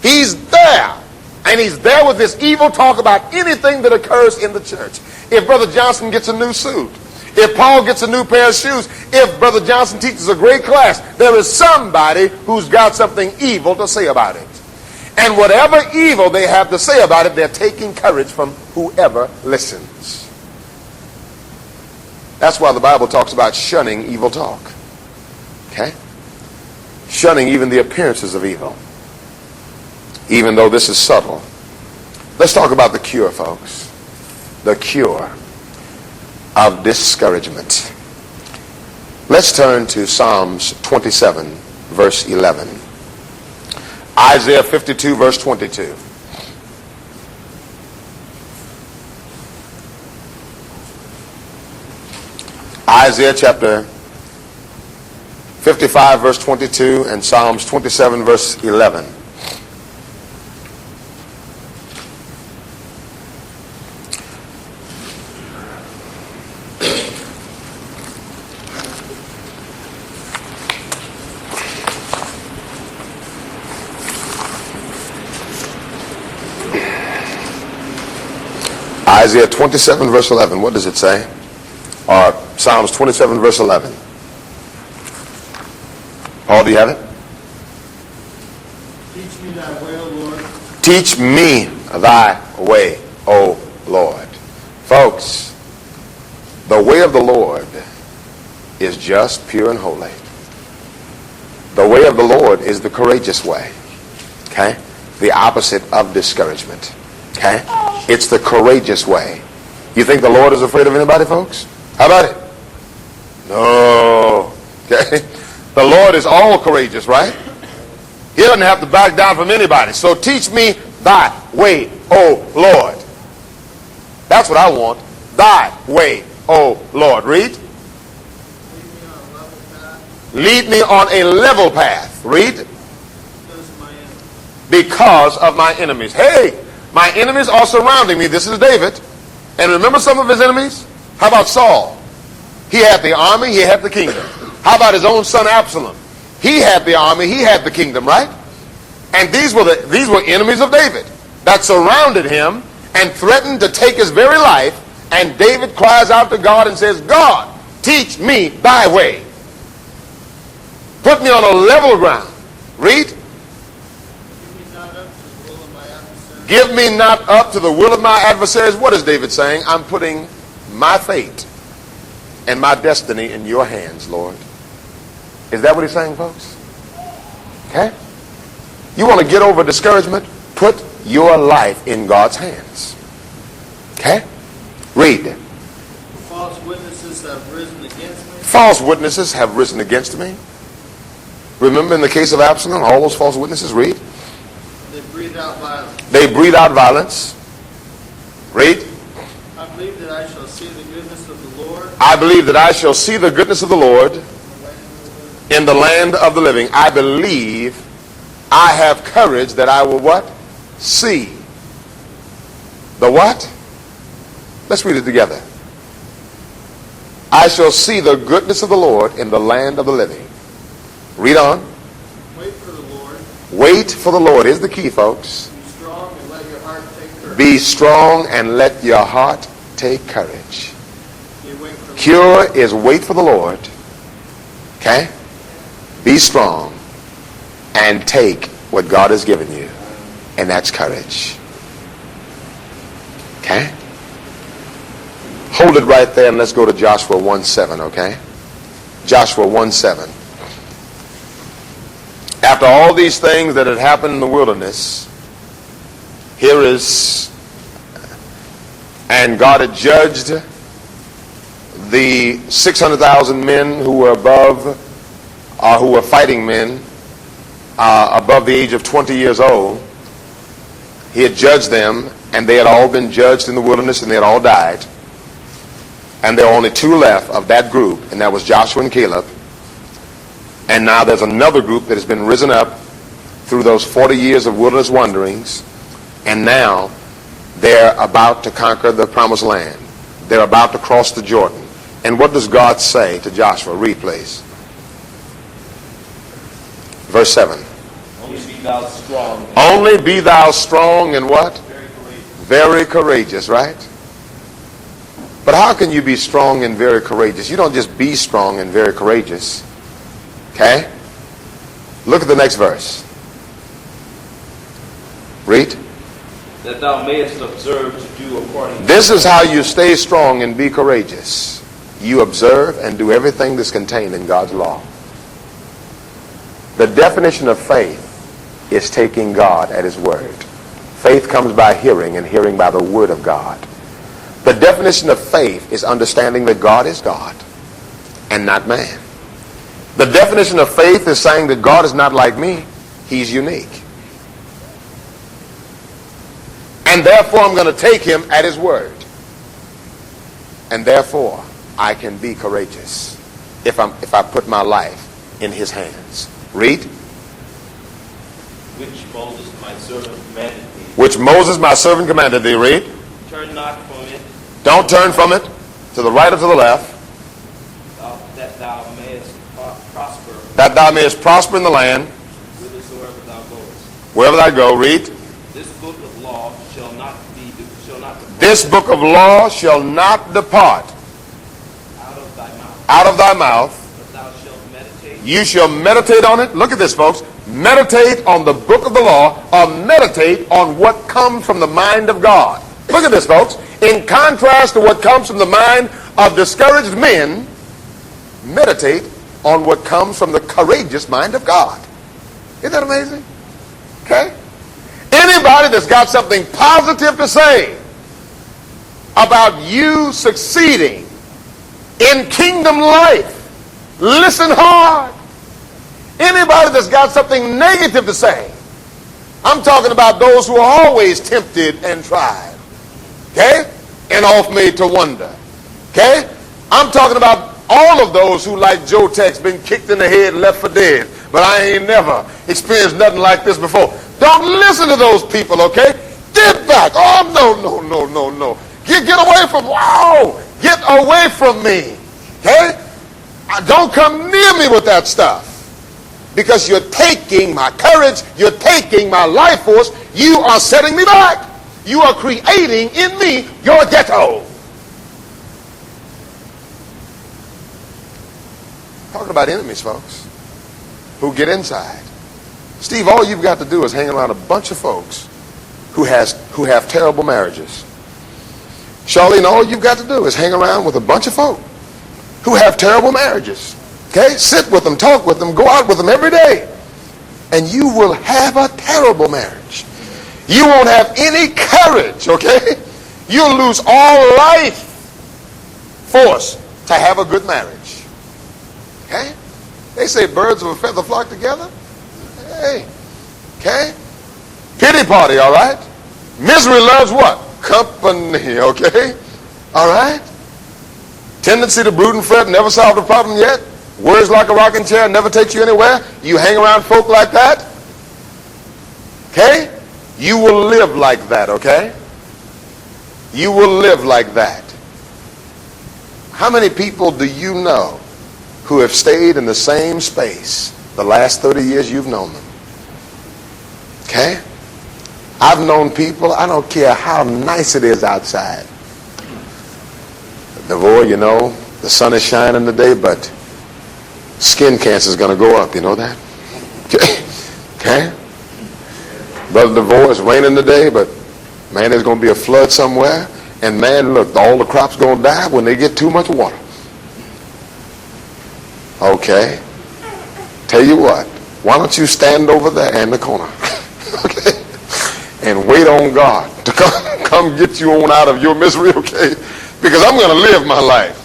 He's there. And he's there with this evil talk about anything that occurs in the church. If Brother Johnson gets a new suit, if Paul gets a new pair of shoes, if Brother Johnson teaches a great class, there is somebody who's got something evil to say about it. And whatever evil they have to say about it, they're taking courage from whoever listens. That's why the Bible talks about shunning evil talk. Okay? Shunning even the appearances of evil, even though this is subtle. Let's talk about the cure, folks. The cure of discouragement. Let's turn to Psalms 27, verse 11. Isaiah 52, verse 22. Isaiah chapter 55, verse 22, and Psalms 27, verse 11. Isaiah 27, verse 11. What does it say? Or Psalms 27, verse 11. Paul, do you have it? Teach me thy way, O Lord. Teach me thy way, O Lord. Folks, the way of the Lord is just, pure, and holy. The way of the Lord is the courageous way. Okay? The opposite of discouragement. Okay? It's the courageous way. You think the Lord is afraid of anybody, folks? How about it? No. Okay? The Lord is all courageous, right? He doesn't have to back down from anybody. So teach me thy way, O Lord. That's what I want. Thy way, O Lord. Read. Lead me on a level path. Read. Because of my enemies. Hey, my enemies are surrounding me. This is David. And remember some of his enemies? How about Saul? He had the army, he had the kingdom. How about his own son Absalom? He had the army, he had the kingdom, right? And these were enemies of David that surrounded him and threatened to take his very life. And David cries out to God and says, God, teach me thy way. Put me on a level ground. Read. Give me not up to the will of my adversaries. What is David saying? I'm putting my fate and my destiny in your hands, Lord. Is that what he's saying, folks? Okay? You want to get over discouragement? Put your life in God's hands. Okay? Read. False witnesses have risen against me. False witnesses have risen against me. Remember in the case of Absalom, all those false witnesses? Read. They breathe out violence. They breathe out violence. Read. I believe that I shall see the goodness of the Lord. I believe that I shall see the goodness of the Lord in the land of the living. I believe I have courage that I will what? See. The what? Let's read it together. I shall see the goodness of the Lord in the land of the living. Read on. Wait for the Lord. Wait for the Lord. Here's the key, folks. Be strong and let your heart take courage. Be strong and let your heart take courage. Wait for the Cure is wait for the Lord. Okay? Be strong and take what God has given you. And that's courage. Okay? Hold it right there and let's go to Joshua 1:7, okay? Joshua 1:7. After all these things that had happened in the wilderness, here is, and God had judged the 600,000 men who were above, who were fighting men above the age of 20 years old. He had judged them, and they had all been judged in the wilderness, and they had all died. And there were only two left of that group, and that was Joshua and Caleb. And now there's another group that has been risen up through those 40 years of wilderness wanderings, and now they're about to conquer the promised land. They're about to cross the Jordan. And what does God say to Joshua? Read, please. Verse 7. Only be thou strong. Only be thou strong and what? Very courageous. Very courageous, right? But how can you be strong and very courageous? You don't just be strong and very courageous. Okay? Look at the next verse. Read. That thou mayest observe to do according. This is how you stay strong and be courageous. You observe and do everything that's contained in God's law. The definition of faith is taking God at his word. Faith comes by hearing, and hearing by the word of God. The definition of faith is understanding that God is God and not man. The definition of faith is saying that God is not like me, he's unique. And therefore I'm going to take him at his word. And therefore I can be courageous if I put my life in his hands. Read. Which Moses my servant commanded thee. Which Moses my servant commanded thee. Read. Turn not from it. Don't turn from it to the right or to the left. That thou mayest prosper. That thou mayest prosper in the land. Whithersoever thou goest. Wherever thou go. Read. This book of law shall not depart. This book of law shall not depart Out of thy mouth. out of thy mouth. But thou shalt meditate. You shall meditate on it. Look at this, folks. Meditate on the book of the law, or meditate on what comes from the mind of God. Look at this, folks. In contrast to what comes from the mind of discouraged men, meditate on what comes from the courageous mind of God. Isn't that amazing? Okay? Anybody that's got something positive to say about you succeeding in kingdom life, listen hard. Anybody that's got something negative to say, I'm talking about those who are always tempted and tried, okay, and oft made to wonder, okay? I'm talking about all of those who, like Joe Tex, been kicked in the head and left for dead, but I ain't never experienced nothing like this before. Don't listen to those people, okay? Get back. Oh, no. Get away from, wow, get away from me, okay? Don't come near me with that stuff. Because you're taking my courage, you're taking my life force, you are setting me back. You are creating in me your ghetto. Talking about enemies, folks, who get inside. Steve, all you've got to do is hang around a bunch of folks who have terrible marriages. Charlene, all you've got to do is hang around with a bunch of folk who have terrible marriages. Okay? Sit with them, talk with them, go out with them every day. And you will have a terrible marriage. You won't have any courage, okay? You'll lose all life force to have a good marriage. Okay? They say birds of a feather flock together. Hey. Okay? Pity party, all right? Misery loves what? Company, okay? All right? Tendency to brood and fret, never solved a problem yet. Words like a rocking chair, never takes you anywhere. You hang around folk like that, okay? You will live like that, okay? You will live like that. How many people do you know who have stayed in the same space the last 30 years you've known them? Okay? I've known people, I don't care how nice it is outside. Devore, you know, the sun is shining today, but skin cancer is going to go up, you know that? Okay? Brother Devore, it's raining today, but man, there's going to be a flood somewhere. And man, look, all the crops going to die when they get too much water. Okay? Tell you what, why don't you stand over there in the corner, okay? And wait on God to come get you on out of your misery, okay? Because I'm going to live my life.